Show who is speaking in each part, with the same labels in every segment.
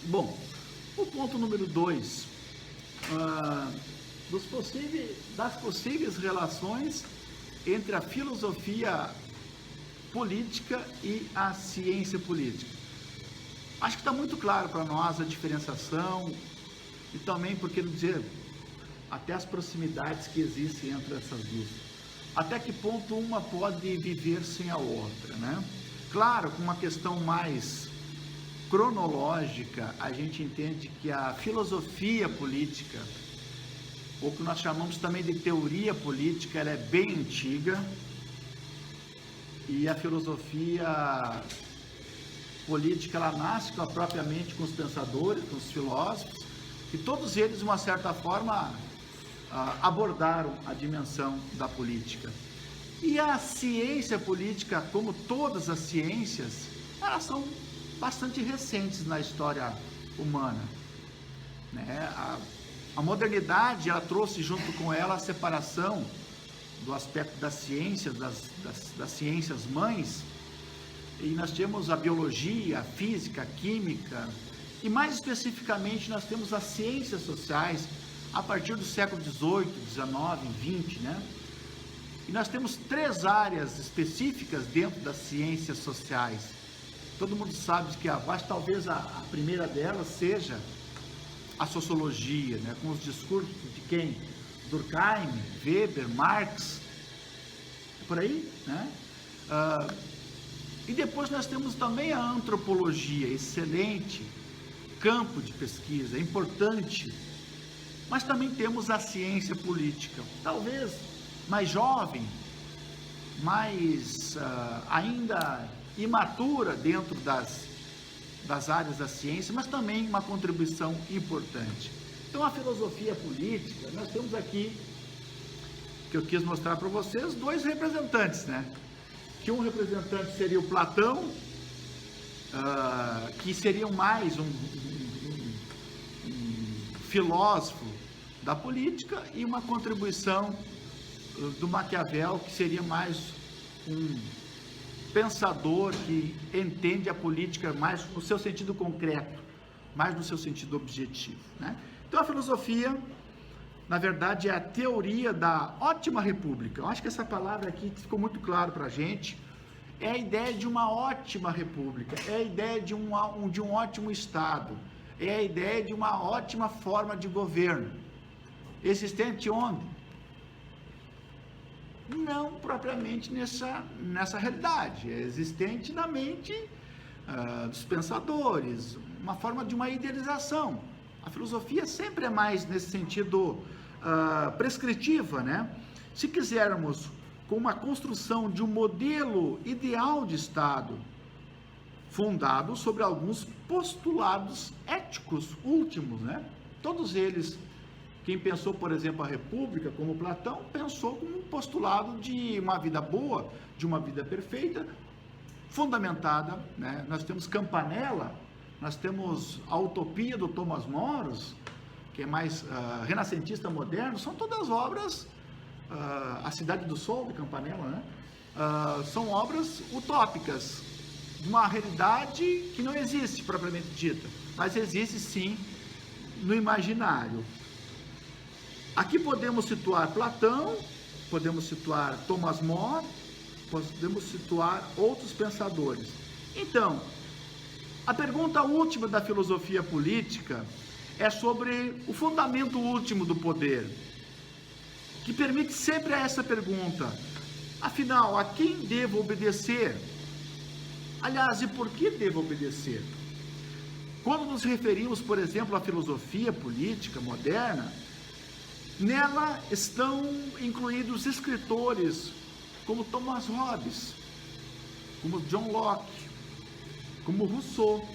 Speaker 1: Bom, o ponto número 2, das possíveis relações entre a filosofia política e a ciência política. Acho que está muito claro para nós a diferenciação e também, por que não dizer, até as proximidades que existem entre essas duas. Até que ponto uma pode viver sem a outra, né? Claro, com uma questão mais cronológica, a gente entende que a filosofia política, ou que nós chamamos também de teoria política, ela é bem antiga, e a filosofia política, ela nasce propriamente com os pensadores, com os filósofos, e todos eles, de uma certa forma, abordaram a dimensão da política. E a ciência política, como todas as ciências, elas são bastante recentes na história humana, né? A modernidade, ela trouxe junto com ela a separação do aspecto das ciências, das ciências mães, e nós temos a biologia, a física, a química, e mais especificamente nós temos as ciências sociais a partir do século XVIII, XIX, XX, né? E nós temos 3 áreas específicas dentro das ciências sociais. Todo mundo sabe que talvez a primeira delas seja a sociologia, né? Com os discursos de quem? Durkheim, Weber, Marx, por aí, né? E depois nós temos também a antropologia, excelente campo de pesquisa, importante, mas também temos a ciência política, talvez mais jovem, mais ainda imatura dentro das áreas da ciência, mas também uma contribuição importante. Então, a filosofia política, nós temos aqui, que eu quis mostrar para vocês, 2 representantes, né? Que um representante seria o Platão, que seria mais um filósofo da política, e uma contribuição do Maquiavel, que seria mais um pensador que entende a política mais no seu sentido concreto, mais no seu sentido objetivo, né? Então, a filosofia, na verdade, é a teoria da ótima república. Eu acho que essa palavra aqui ficou muito claro para a gente. É a ideia de uma ótima república, é a ideia de um ótimo Estado, é a ideia de uma ótima forma de governo. Existente onde? Não propriamente nessa realidade, é existente na mente dos pensadores, uma forma de uma idealização. A filosofia sempre é mais nesse sentido prescritiva, né? Se quisermos, com uma construção de um modelo ideal de Estado, fundado sobre alguns postulados éticos últimos, né? Todos eles, quem pensou, por exemplo, a República, como Platão, pensou como um postulado de uma vida boa, de uma vida perfeita, fundamentada, né? Nós temos Campanella, nós temos a Utopia do Thomas More, que é mais renascentista moderno, são todas obras, A Cidade do Sol, de Campanella, né? São obras utópicas, de uma realidade que não existe propriamente dita, mas existe sim no imaginário. Aqui podemos situar Platão, podemos situar Thomas More, podemos situar outros pensadores. Então, a pergunta última da filosofia política é sobre o fundamento último do poder, que permite sempre essa pergunta: afinal, a quem devo obedecer? Aliás, e por que devo obedecer? Quando nos referimos, por exemplo, à filosofia política moderna, nela estão incluídos escritores como Thomas Hobbes, como John Locke, como Rousseau,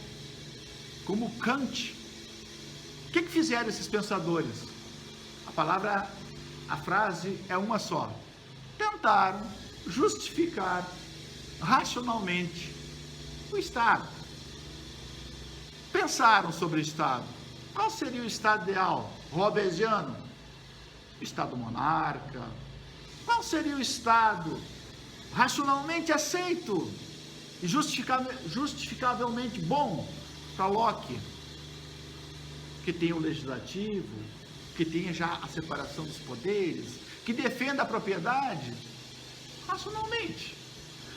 Speaker 1: como Kant. O que fizeram esses pensadores? A frase é uma só: tentaram justificar racionalmente o Estado. Pensaram sobre o Estado. Qual seria o Estado ideal? Hobbesiano? Estado monarca. Qual seria o Estado racionalmente aceito e justificavelmente bom para Locke? que tenha o legislativo, que tenha já a separação dos poderes, que defenda a propriedade, racionalmente.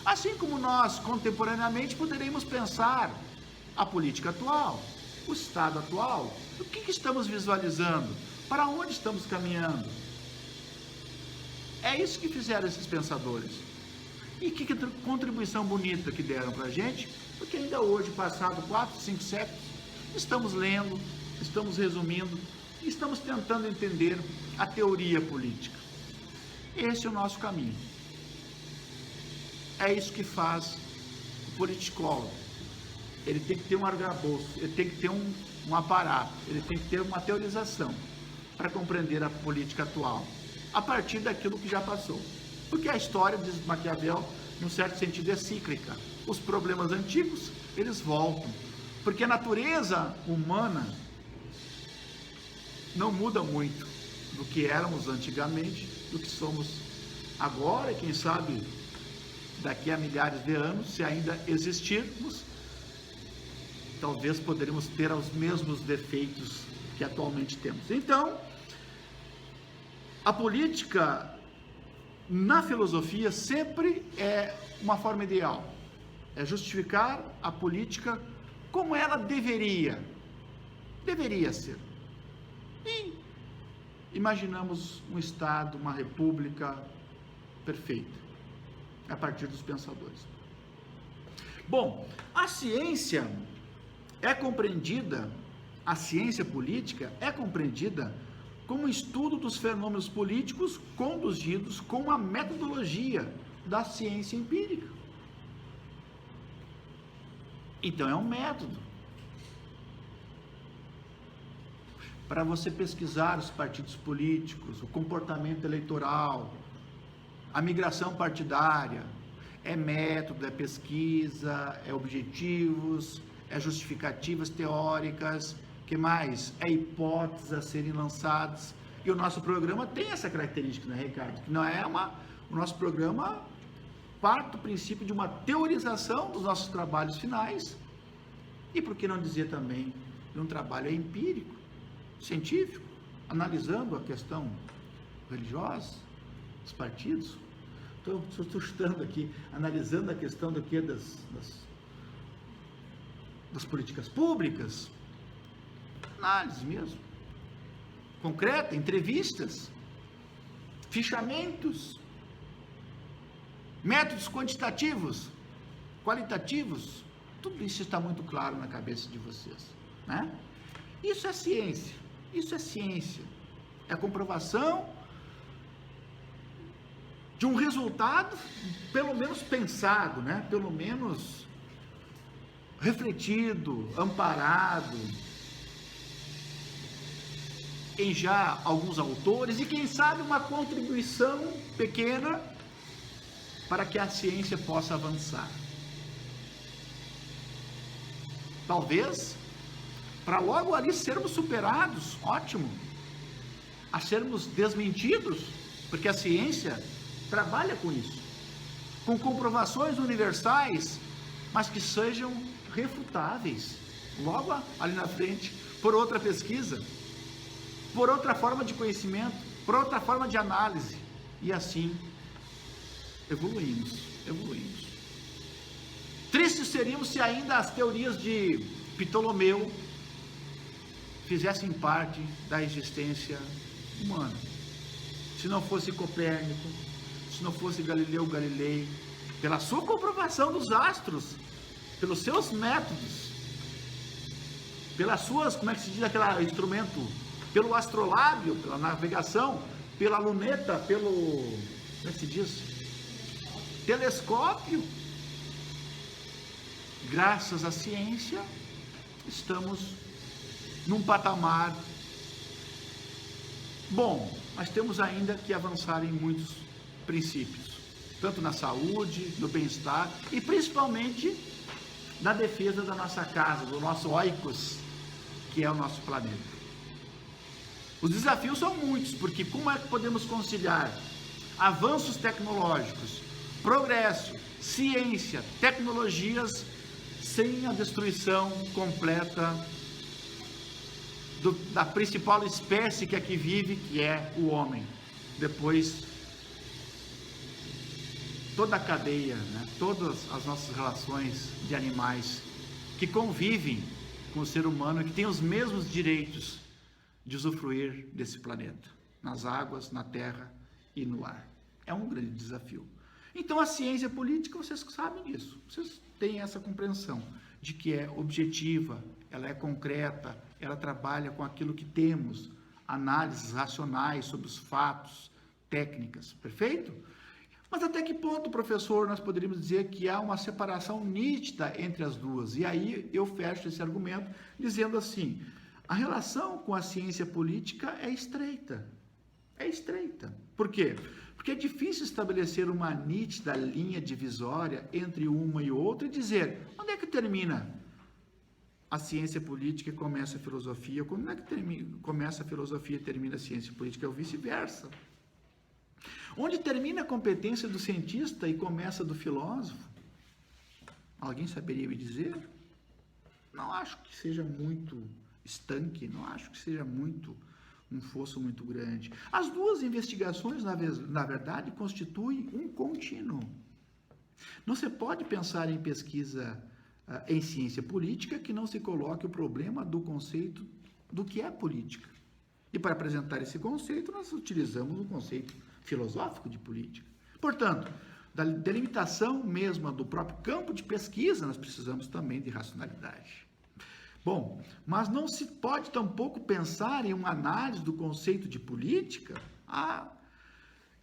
Speaker 1: Assim como nós, contemporaneamente, poderemos pensar a política atual, o Estado atual, o que estamos visualizando, para onde estamos caminhando. É isso que fizeram esses pensadores. E que contribuição bonita que deram para a gente, porque ainda hoje, passado 4, 5 séculos, estamos lendo, estamos resumindo, estamos tentando entender a teoria política. Esse é o nosso caminho. É isso que faz o politicólogo. Ele tem que ter um arcabouço, ele tem que ter um aparato, ele tem que ter uma teorização para compreender a política atual, a partir daquilo que já passou. Porque a história, diz Maquiavel, num certo sentido é cíclica. Os problemas antigos, eles voltam. Porque a natureza humana não muda muito do que éramos antigamente, do que somos agora, e quem sabe daqui a milhares de anos, se ainda existirmos, talvez poderemos ter os mesmos defeitos que atualmente temos. Então, a política na filosofia sempre é uma forma ideal, é justificar a política como ela deveria ser. E imaginamos um Estado, uma república perfeita, a partir dos pensadores. Bom, a ciência política é compreendida como estudo dos fenômenos políticos conduzidos com a metodologia da ciência empírica. Então é um método para você pesquisar os partidos políticos, o comportamento eleitoral, a migração partidária. É método, é pesquisa, é objetivos, é justificativas teóricas, que mais? É hipóteses a serem lançadas. E o nosso programa tem essa característica, né, Ricardo? Que não é o nosso programa parte do princípio de uma teorização dos nossos trabalhos finais, e por que não dizer também de um trabalho empírico, científico, analisando a questão religiosa, os partidos. Estou chutando aqui, analisando a questão do que das políticas públicas, análise mesmo, concreta, entrevistas, fichamentos, métodos quantitativos, qualitativos, tudo isso está muito claro na cabeça de vocês, né? Isso é ciência, é a comprovação de um resultado, pelo menos pensado, né? Pelo menos refletido, amparado em já alguns autores, e quem sabe uma contribuição pequena para que a ciência possa avançar. Talvez para logo ali sermos superados, ótimo, a sermos desmentidos, porque a ciência trabalha com isso, com comprovações universais, mas que sejam refutáveis, logo ali na frente, por outra pesquisa, por outra forma de conhecimento, por outra forma de análise, e assim evoluímos. Tristes seríamos se ainda as teorias de Ptolomeu fizessem parte da existência humana. Se não fosse Copérnico, se não fosse Galileu Galilei, pela sua comprovação dos astros, pelos seus métodos, pelas suas, como é que se diz aquele instrumento, pelo astrolábio, pela navegação, pela luneta, pelo, como é que se diz? Telescópio. Graças à ciência, estamos num patamar bom, mas temos ainda que avançar em muitos princípios, tanto na saúde, no bem-estar e principalmente na defesa da nossa casa, do nosso oikos, que é o nosso planeta. Os desafios são muitos, porque como é que podemos conciliar avanços tecnológicos, progresso, ciência, tecnologias, sem a destruição completa da principal espécie que aqui vive, que é o homem. Depois, toda a cadeia, né? Todas as nossas relações de animais que convivem com o ser humano e que têm os mesmos direitos de usufruir desse planeta, nas águas, na terra e no ar. É um grande desafio. Então a ciência política, vocês sabem disso, vocês têm essa compreensão de que é objetiva, ela é concreta, ela trabalha com aquilo que temos, análises racionais sobre os fatos, técnicas, perfeito? Mas até que ponto, professor, nós poderíamos dizer que há uma separação nítida entre as duas? E aí eu fecho esse argumento dizendo assim, a relação com a ciência política é estreita. É estreita. Por quê? Porque é difícil estabelecer uma nítida linha divisória entre uma e outra e dizer, onde é que termina a ciência política e começa a filosofia? Como é que começa a filosofia e termina a ciência política? É o vice-versa. Onde termina a competência do cientista e começa a do filósofo? Alguém saberia me dizer? Não acho que seja muito estanque, não acho que seja muito um fosso muito grande. As duas investigações, na verdade, constituem um contínuo. Não se pode pensar em pesquisa em ciência política que não se coloque o problema do conceito do que é política. E para apresentar esse conceito, nós utilizamos o conceito filosófico de política. Portanto, da delimitação mesma do próprio campo de pesquisa, nós precisamos também de racionalidade. Bom, mas não se pode tampouco pensar em uma análise do conceito de política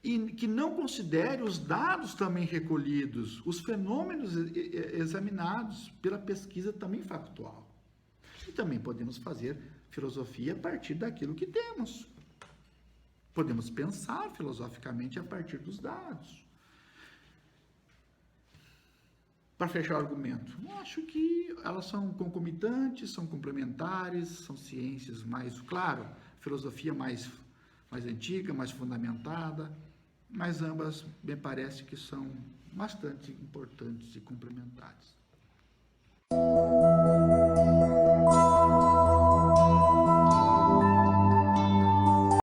Speaker 1: e que não considere os dados também recolhidos, os fenômenos examinados pela pesquisa também factual. E também podemos fazer filosofia a partir daquilo que temos. Podemos pensar filosoficamente a partir dos dados. Para fechar o argumento, eu acho que elas são concomitantes, são complementares, são ciências mais, claro, filosofia mais antiga, mais fundamentada, mas ambas me parece que são bastante importantes e complementares.